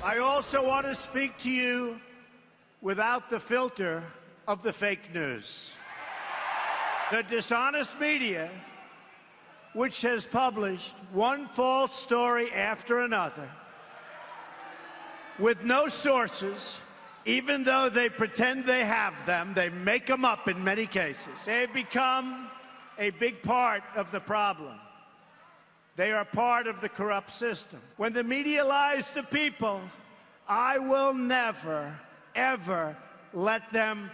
I also want to speak to you without the filter of the fake news. The dishonest media, which has published one false story after another, with no sources, even though they pretend they have them, they make them up in many cases. They've become a big part of the problem. They are part of the corrupt system. When the media lies to people, I will never, ever let them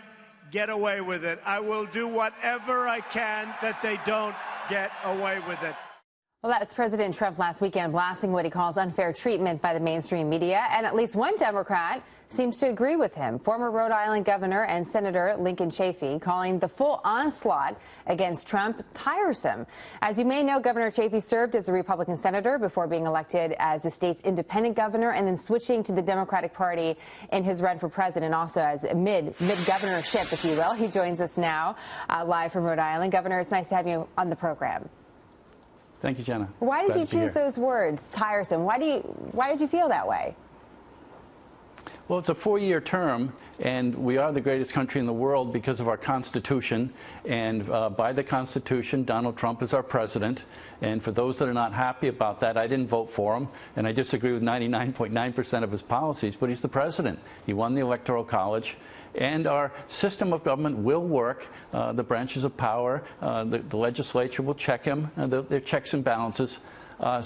get away with it. I will do whatever I can that they don't get away with it. Well, that's President Trump last weekend blasting what he calls unfair treatment by the mainstream media, and at least one Democrat seems to agree with him. Former Rhode Island Governor and Senator Lincoln Chafee calling the full onslaught against Trump tiresome. As you may know, Governor Chafee served as a Republican senator before being elected as the state's independent governor and then switching to the Democratic Party in his run for president, also as mid-governorship, if you will. He joins us now live from Rhode Island. Governor, it's nice to have you on the program. Thank you, Jenna. Why did you choose those words, tiresome? Why did you feel that way? Well, it's a 4-year term, and we are the greatest country in the world because of our Constitution. And by the Constitution, Donald Trump is our president. And for those that are not happy about that, I didn't vote for him, and I disagree with 99.9% of his policies, but he's the president. He won the Electoral College. And our system of government will work. The branches of power, the legislature will check him, their checks and balances.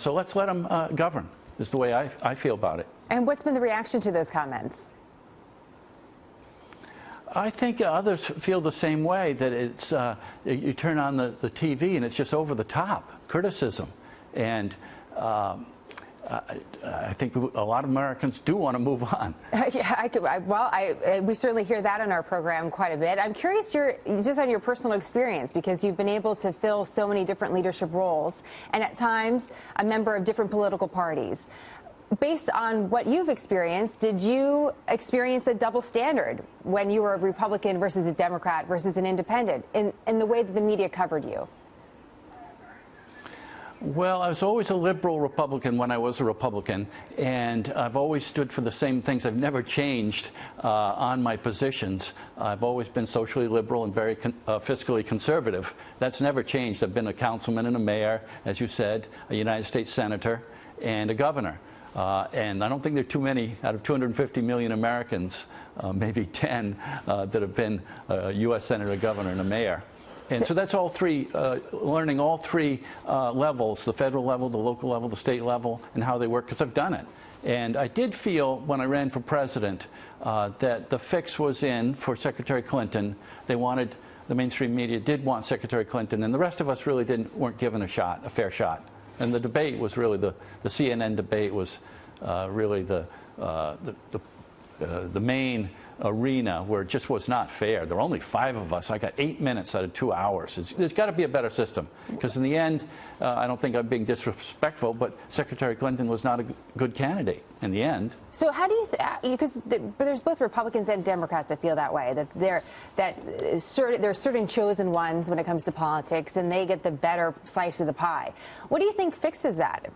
So let's let him govern, is the way I feel about it. And what's been the reaction to those comments? I think others feel the same way, that it's you turn on the TV and it's just over the top criticism. And I think a lot of Americans do want to move on. Yeah, we certainly hear that on our program quite a bit. I'm curious, just on your personal experience, because you've been able to fill so many different leadership roles, and at times a member of different political parties. Based on what you've experienced, did you experience a double standard when you were a Republican versus a Democrat versus an independent in the way that the media covered you? Well, I was always a liberal Republican when I was a Republican, and I've always stood for the same things. I've never changed on my positions. I've always been socially liberal and very fiscally conservative. That's never changed. I've been a councilman and a mayor, as you said, a United States senator, and a governor. And I don't think there are too many out of 250 million Americans, maybe 10, that have been a U.S. senator, a governor, and a mayor. And so that's all three, learning all three levels, the federal level, the local level, the state level, and how they work, because I've done it. And I did feel when I ran for president that the fix was in for Secretary Clinton. They wanted, the mainstream media did want Secretary Clinton, and the rest of us really weren't given a fair shot. And the debate was really, the CNN debate was really the main arena where it just was not fair. There were only 5 of us. I got 8 minutes out of 2 hours. There's got to be a better system, because in the end, I don't think I'm being disrespectful, but Secretary Clinton was not a good candidate in the end. So how do you, because there's both Republicans and Democrats that feel that way, that there are certain chosen ones when it comes to politics, and they get the better slice of the pie. What do you think fixes that?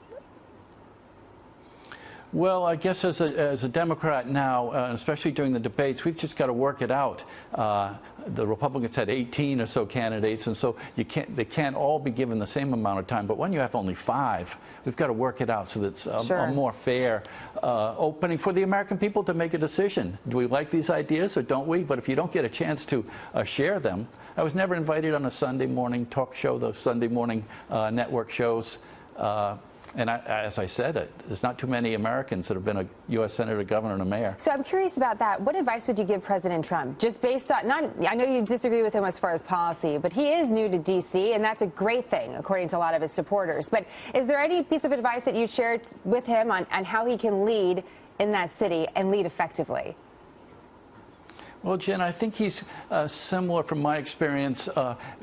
Well, I guess as a Democrat now, especially during the debates, we've just got to work it out. The Republicans had 18 or so candidates, and so they can't all be given the same amount of time. But when you have only 5, we've got to work it out so that it's a more fair opening for the American people to make a decision. Do we like these ideas or don't we? But if you don't get a chance to share them, I was never invited on a Sunday morning talk show, those Sunday morning network shows. And as I said, there's not too many Americans that have been a U.S. senator, governor, and a mayor. So I'm curious about that. What advice would you give President Trump? Just based on, I know you disagree with him as far as policy, but he is new to D.C., and that's a great thing, according to a lot of his supporters. But is there any piece of advice that you'd shared with him on how he can lead in that city and lead effectively? Well, Jen, I think he's similar from my experience.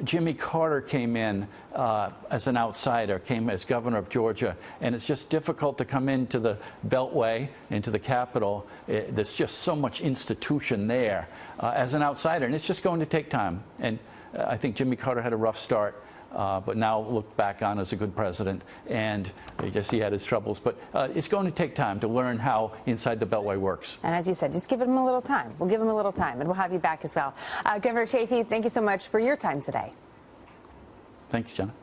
Jimmy Carter came in as an outsider, came as governor of Georgia, and it's just difficult to come into the Beltway, into the Capitol. There's just so much institution there as an outsider, and it's just going to take time. And I think Jimmy Carter had a rough start. but now looked back on as a good president. And I guess he had his troubles. But it's going to take time to learn how inside the Beltway works. And as you said, just give him a little time. We'll give him a little time, and we'll have you back as well. Governor Chafee, thank you so much for your time today. Thanks, Jenna.